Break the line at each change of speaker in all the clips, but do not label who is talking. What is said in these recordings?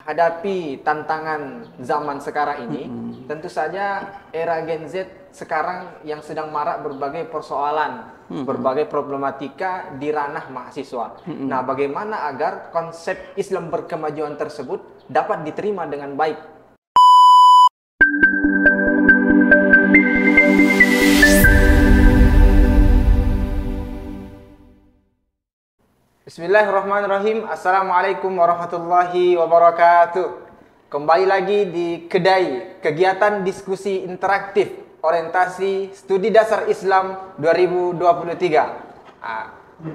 Hadapi tantangan zaman sekarang ini, tentu saja era Gen Z sekarang yang sedang marak berbagai persoalan, berbagai problematika di ranah mahasiswa. Nah, bagaimana agar konsep Islam berkemajuan tersebut dapat diterima dengan baik? Bismillahirrahmanirrahim. Assalamualaikum warahmatullahi wabarakatuh. Kembali lagi di Kedai, kegiatan diskusi interaktif orientasi studi dasar Islam 2023.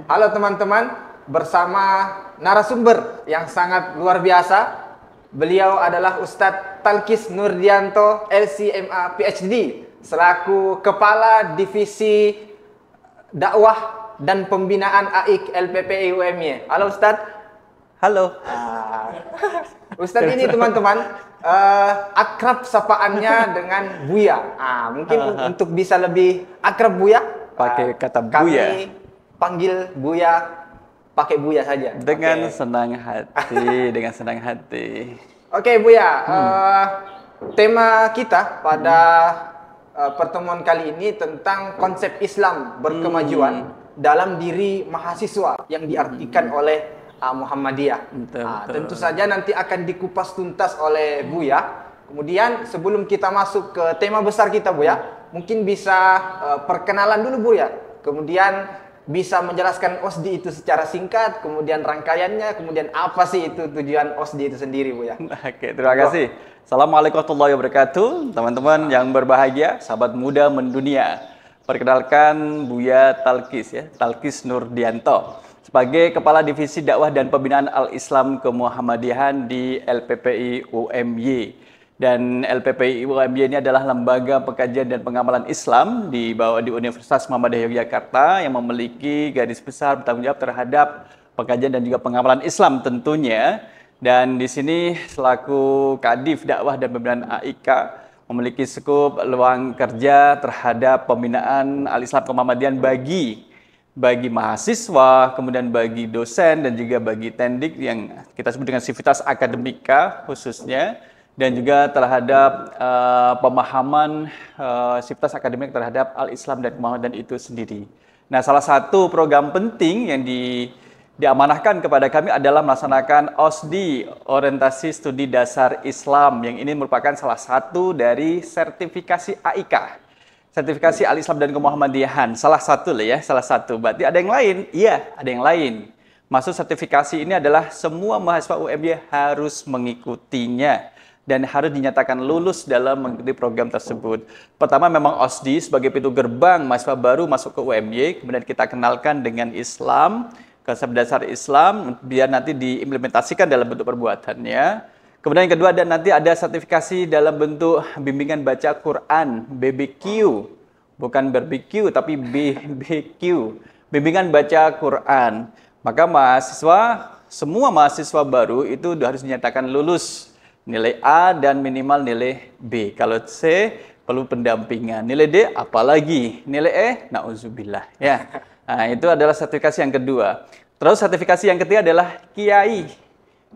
Halo teman-teman, bersama narasumber yang sangat luar biasa. Beliau adalah Ustadz Talkis Nurdianto, LCMA PhD, selaku Kepala Divisi Dakwah dan Pembinaan AIK LPPI UMY. Halo Ustadz.
Halo.
Ustadz ini teman-teman akrab sapaannya dengan Buya. Mungkin untuk bisa lebih akrab Buya,
pakai kata Buya.
Kami panggil Buya, pakai Buya saja.
Dengan senang hati, dengan senang hati.
Oke Buya, tema kita pada pertemuan kali ini tentang konsep Islam berkemajuan dalam diri mahasiswa yang diartikan oleh Muhammadiyah. Tentu saja nanti akan dikupas tuntas oleh Buya. Kemudian sebelum kita masuk ke tema besar kita Buya, mungkin bisa perkenalan dulu Buya. Kemudian bisa menjelaskan OSDI itu secara singkat, kemudian rangkaiannya, kemudian apa sih itu tujuan OSDI itu sendiri Buya.
Oke, terima kasih. Assalamualaikum warahmatullahi wabarakatuh. Teman-teman yang berbahagia, sahabat muda mendunia. Perkenalkan Buya Talkis ya, Talkis Nurdianto sebagai Kepala Divisi Dakwah dan Pembinaan Al-Islam Kemuhammadiyahan di LPPI UMY. Dan LPPI UMY ini adalah lembaga pengkajian dan pengamalan Islam di Universitas Muhammadiyah Yogyakarta yang memiliki garis besar bertanggung jawab terhadap pengkajian dan juga pengamalan Islam tentunya. Dan di sini selaku Kadif Dakwah dan Pembinaan AIK memiliki skup luang kerja terhadap pembinaan Al-Islam Kemuhammadiyahan bagi mahasiswa, kemudian bagi dosen dan juga bagi tendik yang kita sebut dengan sivitas akademika khususnya, dan juga terhadap pemahaman sivitas akademik terhadap Al-Islam dan Kemuhammadiyahan itu sendiri. Nah, salah satu program penting yang diamanahkan kepada kami adalah melaksanakan OSDI, Orientasi Studi Dasar Islam, yang ini merupakan salah satu dari sertifikasi AIK, sertifikasi Al-Islam dan Kemuhammadiyahan. Salah satu lah ya, salah satu. Berarti ada yang lain? Iya, ada yang lain. Maksud sertifikasi ini adalah semua mahasiswa UMY harus mengikutinya dan harus dinyatakan lulus dalam mengikuti program tersebut. Pertama memang OSDI sebagai pintu gerbang mahasiswa baru masuk ke UMY, kemudian kita kenalkan dengan Islam, konsep dasar Islam, biar nanti diimplementasikan dalam bentuk perbuatannya. Kemudian yang kedua nanti ada sertifikasi dalam bentuk bimbingan baca Quran, BBQ. Bukan barbecue, tapi BBQ. Bimbingan baca Quran. Maka semua mahasiswa baru itu harus dinyatakan lulus. Nilai A dan minimal nilai B. Kalau C, perlu pendampingan. Nilai D, apalagi. Nilai E, na'udzubillah. Ya. Nah, itu adalah sertifikasi yang kedua. Terus sertifikasi yang ketiga adalah Kiai,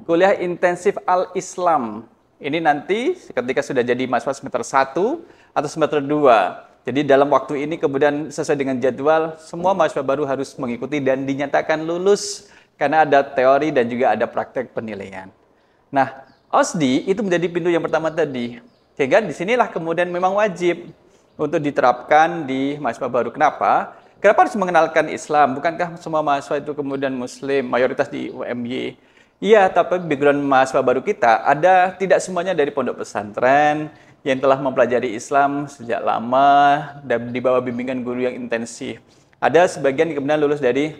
Kuliah Intensif Al-Islam. Ini nanti ketika sudah jadi mahasiswa semester 1 atau semester 2. Jadi dalam waktu ini kemudian sesuai dengan jadwal, semua mahasiswa baru harus mengikuti dan dinyatakan lulus karena ada teori dan juga ada praktek penilaian. Nah, OSDI itu menjadi pintu yang pertama tadi. Sehingga disinilah kemudian memang wajib untuk diterapkan di mahasiswa baru. Kenapa? Kenapa harus mengenalkan Islam? Bukankah semua mahasiswa itu kemudian Muslim, mayoritas di UMY? Iya, tapi background mahasiswa baru kita tidak semuanya dari pondok pesantren yang telah mempelajari Islam sejak lama dan di bawah bimbingan guru yang intensif. Ada sebagian yang kemudian lulus dari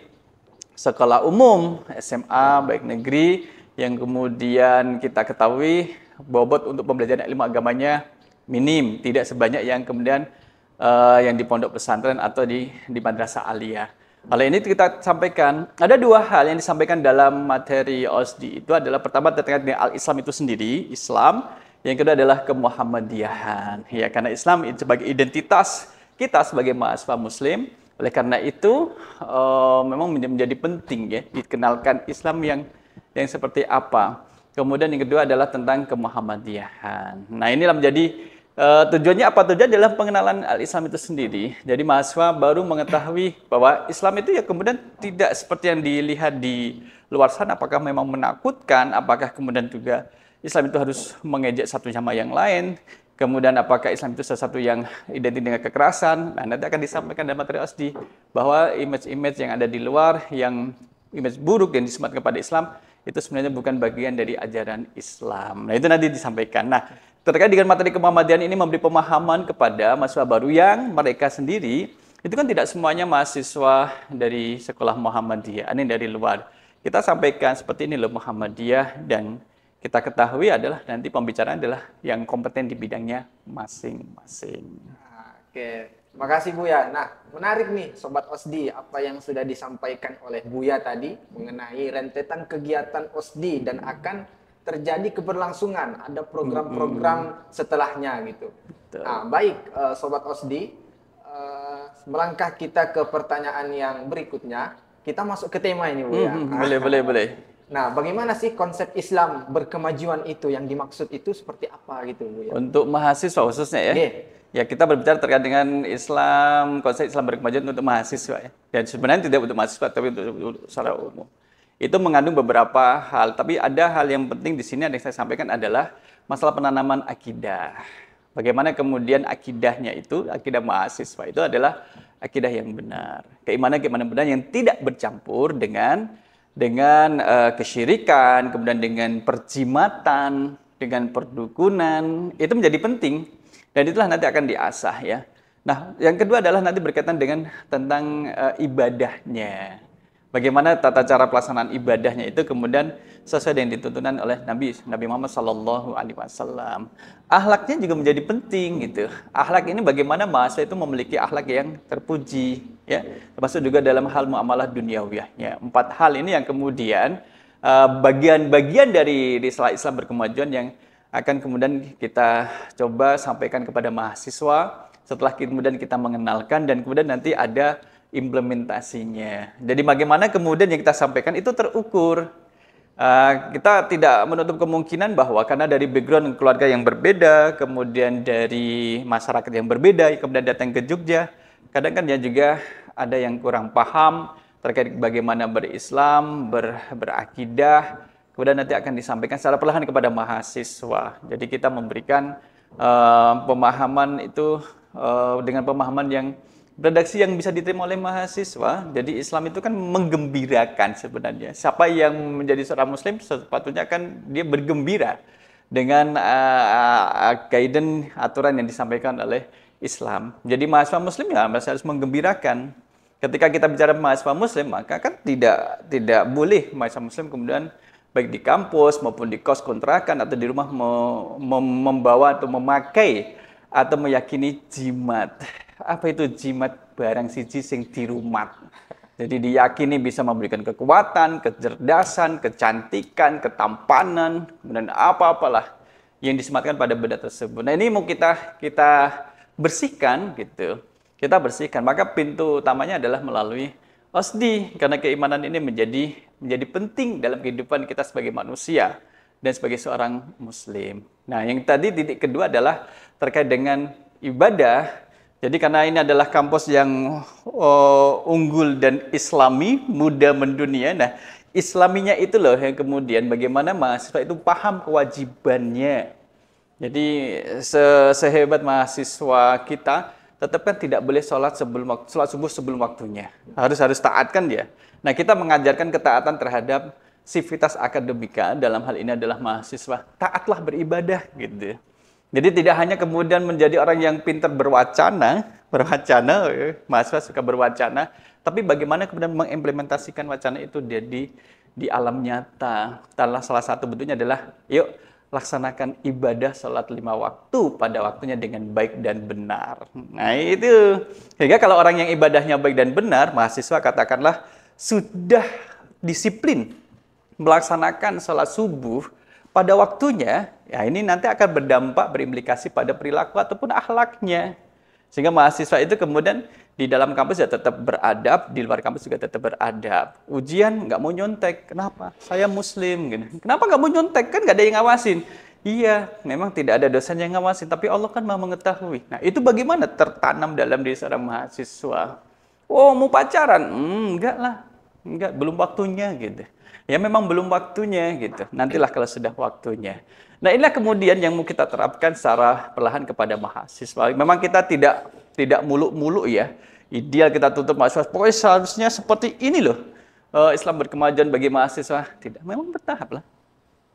sekolah umum, SMA, baik negeri, yang kemudian kita ketahui bobot untuk pembelajaran ilmu agamanya minim, tidak sebanyak yang kemudian yang di pondok pesantren atau di madrasah aliyah. Hal ini kita sampaikan, ada dua hal yang disampaikan dalam materi OSDI. Itu adalah pertama terkait dengan Al-Islam itu sendiri, Islam. Yang kedua adalah kemuhammadiyahan. Ya, karena Islam itu sebagai identitas kita sebagai mahasiswa muslim. Oleh karena itu memang menjadi penting ya dikenalkan Islam yang seperti apa. Kemudian yang kedua adalah tentang kemuhammadiyahan. Nah, inilah menjadi tujuannya apa? Tujuan adalah pengenalan al-Islam itu sendiri. Jadi mahasiswa baru mengetahui bahwa Islam itu ya kemudian tidak seperti yang dilihat di luar sana. Apakah memang menakutkan? Apakah kemudian juga Islam itu harus mengejek satu sama yang lain? Kemudian apakah Islam itu sesuatu yang identik dengan kekerasan? Nah, nanti akan disampaikan dalam materi OSDI bahwa image-image yang ada di luar, yang image buruk yang disematkan kepada Islam, itu sebenarnya bukan bagian dari ajaran Islam. Nah, itu nanti disampaikan. Nah, terkait dengan materi kemuhammadiyahan ini memberi pemahaman kepada mahasiswa baru yang mereka sendiri, itu kan tidak semuanya mahasiswa dari sekolah Muhammadiyah, ini dari luar. Kita sampaikan seperti ini loh Muhammadiyah, dan kita ketahui adalah nanti pembicaraan adalah yang kompeten di bidangnya masing-masing.
Oke, makasih Buya. Nah, menarik nih Sobat OSDI apa yang sudah disampaikan oleh Buya tadi mengenai rentetan kegiatan OSDI dan akan terjadi keberlangsungan, ada program-program setelahnya gitu.
Betul.
Nah, baik Sobat OSDI, melangkah kita ke pertanyaan yang berikutnya, kita masuk ke tema ini Buya.
Boleh.
Nah, bagaimana sih konsep Islam berkemajuan itu, yang dimaksud itu seperti apa gitu Buya?
Untuk mahasiswa khususnya ya.
Yeah.
Ya, kita berbicara terkait dengan Islam, konsep Islam berkemajuan untuk mahasiswa ya. Dan sebenarnya tidak untuk mahasiswa, tapi untuk secara umum. Itu mengandung beberapa hal, tapi ada hal yang penting di sini yang saya sampaikan adalah masalah penanaman akidah. Bagaimana kemudian akidahnya itu, akidah mahasiswa itu adalah akidah yang benar. Keimanan benar yang tidak bercampur dengan kesyirikan, kemudian dengan perjimatan, dengan perdukunan, itu menjadi penting. Dan itulah nanti akan diasah ya. Nah, yang kedua adalah nanti berkaitan dengan tentang ibadahnya. Bagaimana tata cara pelaksanaan ibadahnya itu kemudian sesuai dengan dituntunan oleh Nabi Muhammad SAW. Akhlaknya juga menjadi penting gitu. Akhlak ini bagaimana mahasiswa itu memiliki akhlak yang terpuji, ya, termasuk juga dalam hal muamalah duniawiyahnya. 4 hal ini yang kemudian bagian-bagian dari risalah Islam berkemajuan yang akan kemudian kita coba sampaikan kepada mahasiswa setelah kemudian kita mengenalkan dan kemudian nanti ada implementasinya. Jadi bagaimana kemudian yang kita sampaikan itu terukur. Kita tidak menutup kemungkinan bahwa karena dari background keluarga yang berbeda, kemudian dari masyarakat yang berbeda, kemudian datang ke Jogja, kadang kan ya juga ada yang kurang paham terkait bagaimana berislam, berakidah, kemudian nanti akan disampaikan secara perlahan kepada mahasiswa. Jadi kita memberikan pemahaman itu dengan pemahaman yang redaksi yang bisa diterima oleh mahasiswa. Jadi Islam itu kan menggembirakan sebenarnya. Siapa yang menjadi seorang muslim sepatutnya kan dia bergembira dengan guidance aturan yang disampaikan oleh Islam. Jadi mahasiswa muslim ya harus menggembirakan. Ketika kita bicara mahasiswa muslim, maka kan tidak boleh mahasiswa muslim kemudian baik di kampus maupun di kos kontrakan atau di rumah membawa atau memakai atau meyakini jimat. Apa itu jimat? Barang siji sing dirumat. Jadi diyakini bisa memberikan kekuatan, kecerdasan, kecantikan, ketampanan, kemudian apa-apalah yang disematkan pada benda tersebut. Nah, ini mau kita bersihkan gitu. Kita bersihkan. Maka pintu utamanya adalah melalui OSDI, karena keimanan ini menjadi penting dalam kehidupan kita sebagai manusia dan sebagai seorang muslim. Nah, yang tadi titik kedua adalah terkait dengan ibadah. Jadi karena ini adalah kampus yang unggul dan islami, muda mendunia. Nah, islaminya itu loh yang kemudian bagaimana mahasiswa itu paham kewajibannya. Jadi sehebat mahasiswa kita, tetap kan tidak boleh sholat subuh sebelum waktunya. Harus taatkan dia. Nah, kita mengajarkan ketaatan terhadap sivitas akademika, dalam hal ini adalah mahasiswa. Taatlah beribadah gitu. Jadi tidak hanya kemudian menjadi orang yang pintar berwacana, mahasiswa suka berwacana, tapi bagaimana kemudian mengimplementasikan wacana itu di alam nyata. Salah satu bentuknya adalah, yuk laksanakan ibadah sholat 5 waktu pada waktunya dengan baik dan benar. Nah itu, sehingga kalau orang yang ibadahnya baik dan benar, mahasiswa katakanlah sudah disiplin melaksanakan sholat subuh pada waktunya, ya ini nanti akan berimplikasi pada perilaku ataupun akhlaknya. Sehingga mahasiswa itu kemudian Di dalam kampus ya tetap beradab, di luar kampus juga tetap beradab. Ujian nggak mau nyontek, kenapa? Saya Muslim, gitu. Kenapa nggak mau nyontek? Kan nggak ada yang ngawasin. Iya, memang tidak ada dosen yang ngawasin, tapi Allah kan Maha mengetahui. Nah, itu bagaimana tertanam dalam diri seorang mahasiswa? Oh, mau pacaran? Enggak lah, enggak, belum waktunya gitu. Ya memang belum waktunya gitu. Nantilah kalau sudah waktunya. Nah, inilah kemudian yang mau kita terapkan secara perlahan kepada mahasiswa. Memang kita tidak muluk-muluk ya. Ideal kita tutup mahasiswa. Pokoknya seharusnya seperti ini loh. Islam berkemajuan bagi mahasiswa. Tidak, memang bertahap lah.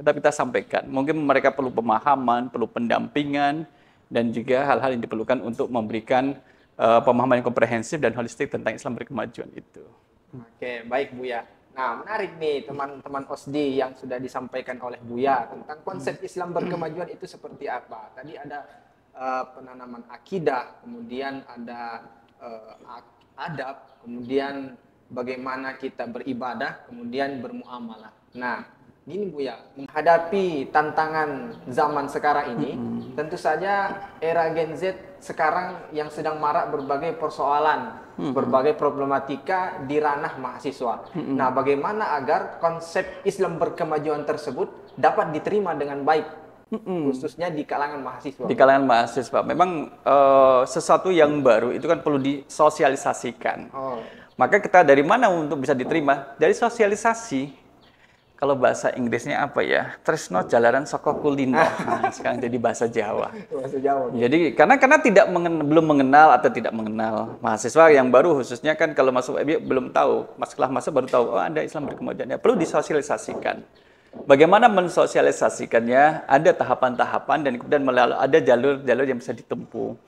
Tetap kita sampaikan. Mungkin mereka perlu pemahaman, perlu pendampingan, dan juga hal-hal yang diperlukan untuk memberikan pemahaman yang komprehensif dan holistik tentang Islam berkemajuan itu.
Oke, baik Buya. Nah, menarik nih teman-teman OSDI yang sudah disampaikan oleh Buya tentang konsep Islam berkemajuan itu seperti apa. Tadi ada penanaman akidah, kemudian ada adab, kemudian bagaimana kita beribadah, kemudian bermuamalah. Nah, gini Buya, menghadapi tantangan zaman sekarang ini, tentu saja era Gen Z sekarang yang sedang marak berbagai persoalan, berbagai problematika di ranah mahasiswa. Nah, bagaimana agar konsep Islam berkemajuan tersebut dapat diterima dengan baik, khususnya di kalangan mahasiswa?
Di kalangan mahasiswa, memang sesuatu yang baru itu kan perlu disosialisasikan. Maka kita dari mana untuk bisa diterima? Dari sosialisasi. Kalau bahasa Inggrisnya apa ya? Tresno jalaran saka kulino. Nah, sekarang jadi bahasa Jawa.
Bahasa Jawa.
Jadi karena belum mengenal atau tidak mengenal mahasiswa yang baru, khususnya kan kalau masuk FIB belum tahu, setelah masuk baru tahu oh ada Islam berkemajuan. Ya, perlu disosialisasikan. Bagaimana mensosialisasikannya? Ada tahapan-tahapan dan kemudian ada jalur-jalur yang bisa ditempuh.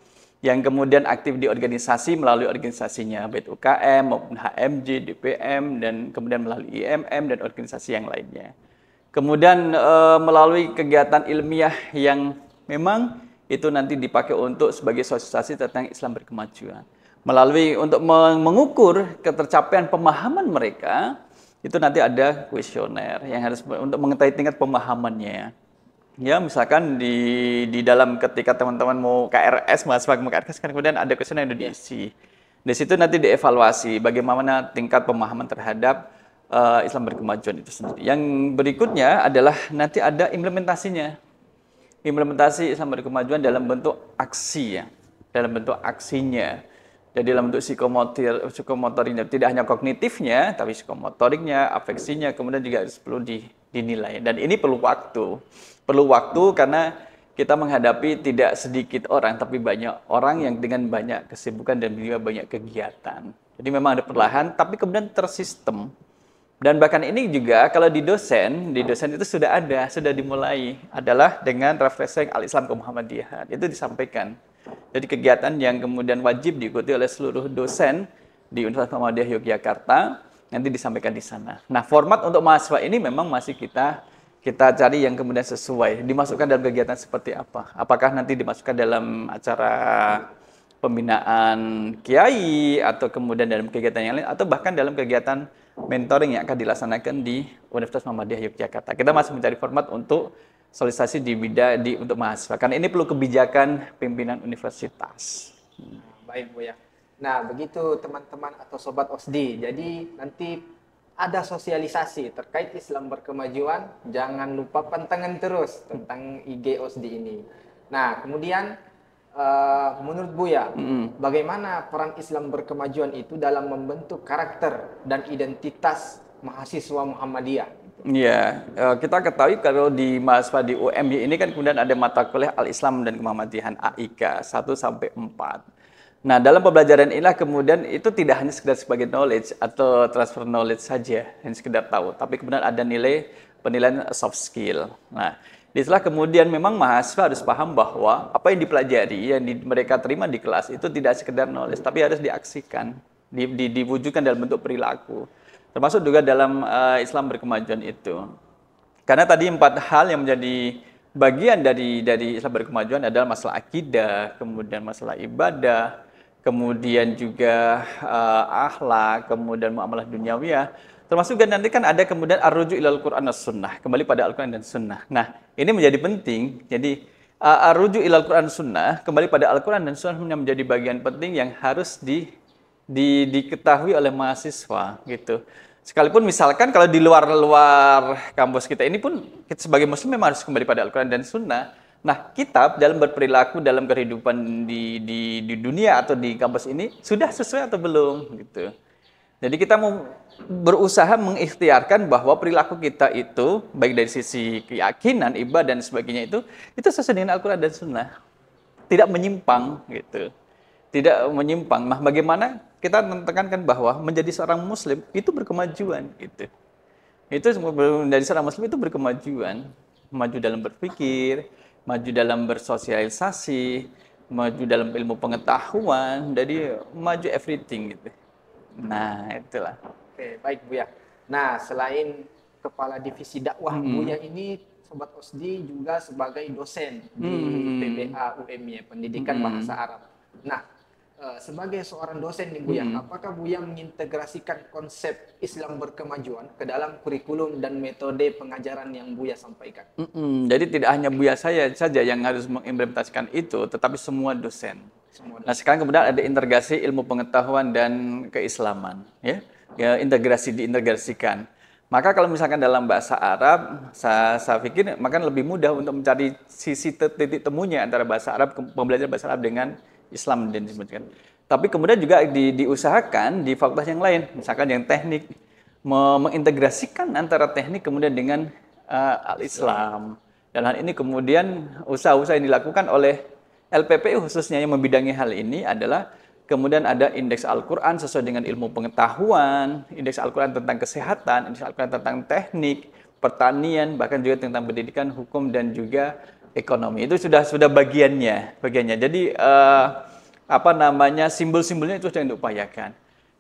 Yang kemudian aktif di organisasi melalui organisasinya, baik UKM maupun HMJ, DPM, dan kemudian melalui IMM dan organisasi yang lainnya. Kemudian melalui kegiatan ilmiah yang memang itu nanti dipakai untuk sebagai sosialisasi tentang Islam berkemajuan. Melalui untuk mengukur ketercapaian pemahaman mereka, itu nanti ada kuesioner yang harus untuk mengetahui tingkat pemahamannya. Ya, misalkan di dalam ketika teman-teman mau KRS, mahasiswa mau KRS, kan kemudian ada kuesioner yang diisi. Di situ nanti dievaluasi bagaimana tingkat pemahaman terhadap Islam berkemajuan itu sendiri. Yang berikutnya adalah nanti ada implementasinya. Implementasi Islam berkemajuan dalam bentuk aksi ya, dalam bentuk aksinya. Jadi dalam bentuk psikomotoriknya, tidak hanya kognitifnya, tapi psikomotoriknya, afeksinya, kemudian juga harus perlu dinilai. Dan ini perlu waktu. Perlu waktu karena kita menghadapi tidak sedikit orang, tapi banyak orang yang dengan banyak kesibukan dan juga banyak kegiatan. Jadi memang ada perlahan, tapi kemudian tersistem. Dan bahkan ini juga kalau di dosen itu sudah dimulai. Adalah dengan refreshing Al-Islam Muhammadiyah. Itu disampaikan. Jadi kegiatan yang kemudian wajib diikuti oleh seluruh dosen di Universitas Muhammadiyah Yogyakarta, nanti disampaikan di sana. Nah, format untuk mahasiswa ini memang masih kita cari yang kemudian sesuai. Dimasukkan dalam kegiatan seperti apa? Apakah nanti dimasukkan dalam acara pembinaan kiai, atau kemudian dalam kegiatan yang lain, atau bahkan dalam kegiatan mentoring yang akan dilaksanakan di Universitas Muhammadiyah Yogyakarta. Kita masih mencari format untuk sosialisasi untuk mahasiswa. Karena ini perlu kebijakan pimpinan universitas.
Baik, Bu ya. Nah, begitu teman-teman atau sobat OSDI. Jadi nanti ada sosialisasi terkait Islam berkemajuan. Jangan lupa pantengin terus tentang IG OSDI ini. Nah, kemudian menurut Buya, bagaimana peran Islam berkemajuan itu dalam membentuk karakter dan identitas mahasiswa Muhammadiyah?
Iya, kita ketahui kalau di mahasiswa di UMY ini kan kemudian ada mata kuliah Al-Islam dan Kemuhammadiyahan AIK 1-4. Nah, dalam pembelajaran inilah kemudian itu tidak hanya sekedar sebagai knowledge atau transfer knowledge saja, hanya sekedar tahu, tapi kemudian ada penilaian soft skill. Nah, disitulah kemudian memang mahasiswa harus paham bahwa apa yang dipelajari, yang mereka terima di kelas itu tidak sekedar knowledge, tapi harus diaksikan, diwujudkan dalam bentuk perilaku. Termasuk juga dalam Islam berkemajuan itu. Karena tadi 4 hal yang menjadi bagian dari Islam berkemajuan adalah masalah akidah, kemudian masalah ibadah, kemudian juga akhlak, kemudian muamalah duniawiyah. Termasuk juga nanti kan ada kemudian ar-ruju' ilal Qur'an was sunnah, kembali pada Al-Qur'an dan sunnah. Nah, ini menjadi penting. Jadi ar-ruju' ilal Qur'an sunnah, kembali pada Al-Qur'an dan sunnah menjadi bagian penting yang harus diketahui oleh mahasiswa gitu. Sekalipun misalkan kalau di luar kampus kita ini pun kita sebagai muslim memang harus kembali pada Al-Quran dan Sunnah. Nah, kita dalam berperilaku dalam kehidupan di dunia atau di kampus ini sudah sesuai atau belum gitu. Jadi kita mau berusaha mengikhtiarkan bahwa perilaku kita itu baik dari sisi keyakinan, ibadah dan sebagainya itu sesuai dengan Al-Quran dan Sunnah. Tidak menyimpang gitu. Tidak menyimpang. Nah, bagaimana kita menekankan bahwa menjadi seorang muslim itu berkemajuan gitu. Itu menjadi seorang muslim itu berkemajuan, maju dalam berpikir, maju dalam bersosialisasi, maju dalam ilmu pengetahuan, jadi maju everything gitu. Nah, itulah.
Oke, baik Buya. Nah, selain kepala divisi dakwah, Buya ini Sobat Osdi juga sebagai dosen di PBA UMY, Pendidikan Bahasa Arab. Nah, sebagai seorang dosen nih Buya, apakah Buya mengintegrasikan konsep Islam berkemajuan ke dalam kurikulum dan metode pengajaran yang Buya sampaikan?
Jadi tidak hanya Buya saya saja yang harus mengimplementasikan itu, tetapi semua dosen. Nah, sekarang kemudian ada integrasi ilmu pengetahuan dan keislaman, ya diintegrasikan. Maka kalau misalkan dalam bahasa Arab, saya pikir maka lebih mudah untuk mencari sisi titik temunya antara bahasa Arab, pembelajaran bahasa Arab dengan Islam dan disebutkan. Tapi kemudian juga diusahakan di fakultas yang lain, misalkan yang teknik, mengintegrasikan antara teknik kemudian dengan al-Islam. Dan hal ini kemudian usaha-usaha yang dilakukan oleh LPPU khususnya yang membidangi hal ini adalah kemudian ada indeks Al-Quran sesuai dengan ilmu pengetahuan, indeks Al-Quran tentang kesehatan, indeks Al-Quran tentang teknik, pertanian, bahkan juga tentang pendidikan, hukum, dan juga ekonomi. Itu sudah bagiannya. Jadi simbol-simbolnya itu sudah diupayakan.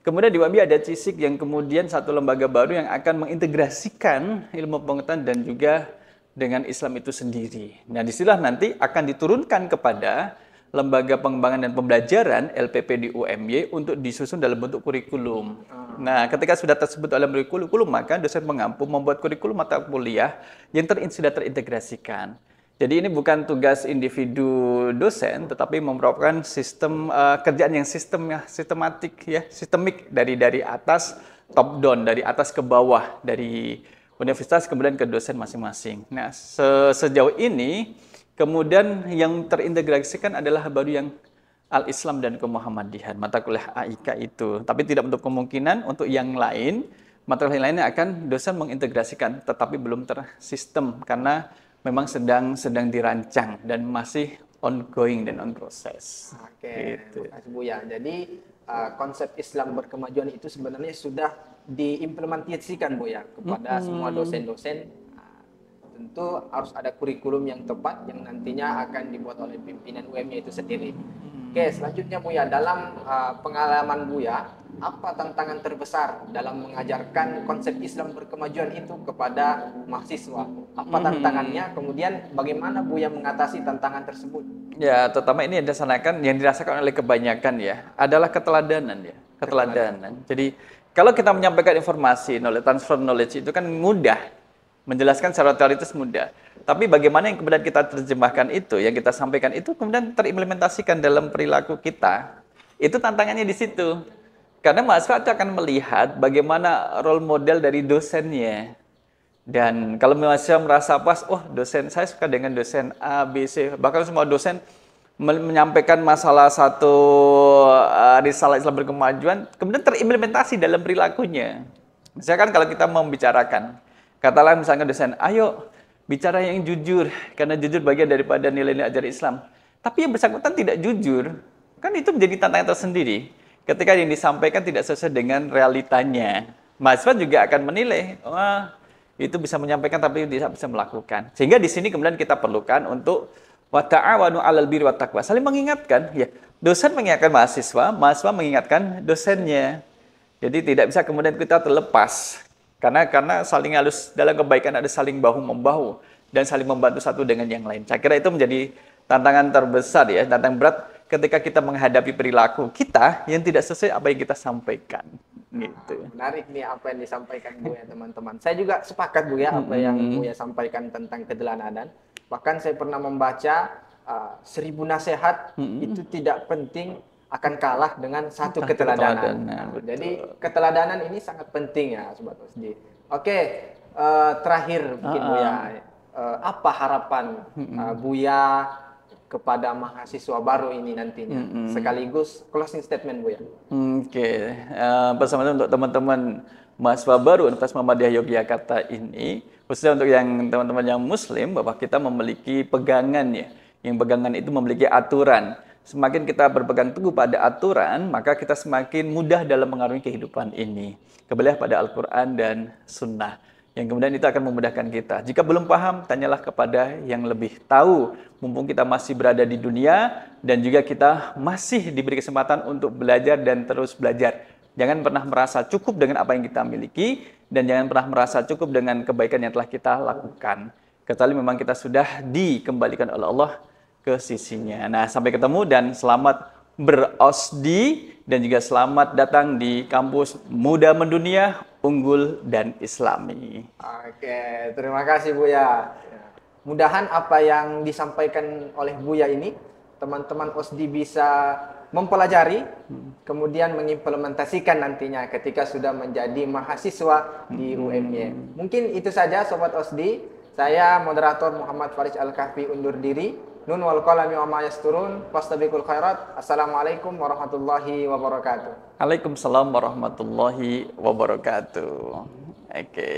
Kemudian di UMY ada CISIK yang kemudian satu lembaga baru yang akan mengintegrasikan ilmu pengetahuan dan juga dengan Islam itu sendiri. Nah, disitulah nanti akan diturunkan kepada lembaga pengembangan dan pembelajaran LPP di UMY untuk disusun dalam bentuk kurikulum. Nah, ketika sudah tersebut dalam kurikulum, maka dosen pengampu membuat kurikulum mata kuliah yang sudah terintegrasikan. Jadi ini bukan tugas individu dosen, tetapi merupakan sistem kerjaan yang sistematik, ya, sistemik dari atas top down, dari atas ke bawah, dari universitas kemudian ke dosen masing-masing. Nah, sejauh ini kemudian yang terintegrasikan adalah baru yang Al-Islam dan Kemuhammadihan, mata kuliah AIK itu. Tapi tidak untuk kemungkinan untuk yang lain, mata kuliah lainnya akan dosen mengintegrasikan, tetapi belum tersistem karena memang sedang dirancang dan masih ongoing dan on proses.
Oke, terima kasih Buya. Jadi konsep Islam berkemajuan itu sebenarnya sudah diimplementasikan Buya kepada semua dosen-dosen. Tentu harus ada kurikulum yang tepat yang nantinya akan dibuat oleh pimpinan UMY itu sendiri. Oke, selanjutnya Buya, dalam pengalaman Buya, apa tantangan terbesar dalam mengajarkan konsep Islam berkemajuan itu kepada mahasiswa? Apa tantangannya? Kemudian bagaimana Buya mengatasi tantangan tersebut?
Ya, terutama ini yang dirasakan oleh kebanyakan ya, adalah keteladanan ya, keteladanan. Jadi kalau kita menyampaikan informasi, transfer knowledge itu kan mudah, menjelaskan secara teoritis mudah. Tapi bagaimana yang kemudian kita terjemahkan itu, yang kita sampaikan itu kemudian terimplementasikan dalam perilaku kita, itu tantangannya di situ. Karena mahasiswa itu akan melihat bagaimana role model dari dosennya. Dan kalau mahasiswa merasa pas, oh dosen saya suka dengan dosen A, B, C, bahkan semua dosen menyampaikan masalah satu risalah Islam berkemajuan, kemudian terimplementasi dalam perilakunya. Misalkan kalau kita membicarakan, katakanlah misalnya dosen, ayo bicara yang jujur, karena jujur bagian daripada nilai-nilai ajaran Islam. Tapi yang bersangkutan tidak jujur, kan itu menjadi tantangan tersendiri. Ketika yang disampaikan tidak sesuai dengan realitanya, mahasiswa juga akan menilai, wah itu bisa menyampaikan tapi tidak bisa melakukan. Sehingga di sini kemudian kita perlukan untuk wa ta'awanu 'alal birri wat taqwa, saling mengingatkan, ya. Dosen mengingatkan mahasiswa, mahasiswa mengingatkan dosennya. Jadi tidak bisa kemudian kita terlepas. Karena saling halus dalam kebaikan ada saling bahu-membahu dan saling membantu satu dengan yang lain. Saya kira itu menjadi tantangan terbesar ya, tantangan berat ketika kita menghadapi perilaku kita yang tidak sesuai apa yang kita sampaikan. Gitu.
Menarik nih apa yang disampaikan Buya teman-teman. Saya juga sepakat Buya apa yang Buya sampaikan tentang keteladanan. Bahkan saya pernah membaca 1000 nasihat itu tidak penting akan kalah dengan satu keteladanan. Nah, jadi keteladanan ini sangat penting ya Sobat Osdi. Oke, terakhir mungkin Buya, apa harapan Buya kepada mahasiswa baru ini nantinya, sekaligus closing statement Buya.
Oke, bersama untuk teman-teman mahasiswa baru Universitas Muhammadiyah Yogyakarta ini, khususnya untuk yang teman-teman yang Muslim, bahwa kita memiliki pegangan ya, yang pegangan itu memiliki aturan. Semakin kita berpegang teguh pada aturan, maka kita semakin mudah dalam mengarungi kehidupan ini. Kembali pada Al-Quran dan Sunnah. Yang kemudian itu akan memudahkan kita. Jika belum paham, tanyalah kepada yang lebih tahu. Mumpung kita masih berada di dunia dan juga kita masih diberi kesempatan untuk belajar dan terus belajar. Jangan pernah merasa cukup dengan apa yang kita miliki dan jangan pernah merasa cukup dengan kebaikan yang telah kita lakukan. Kecuali memang kita sudah dikembalikan oleh Allah ke sisinya. Nah, sampai ketemu dan selamat berosdi dan juga selamat datang di kampus Muda Mendunia, Unggul dan Islami.
Oke, terima kasih Buya. Mudahan apa yang disampaikan oleh Buya ini teman-teman OSDI bisa mempelajari, kemudian mengimplementasikan nantinya ketika sudah menjadi mahasiswa di UMY. Mungkin itu saja Sobat OSDI. Saya moderator Muhammad Faris Al-Kahfi undur diri. Nun wal qalami wa ma yasturun. Fastabiqul khairat. Assalamualaikum warahmatullahi wabarakatuh.
Waalaikumsalam warahmatullahi wabarakatuh. Oke.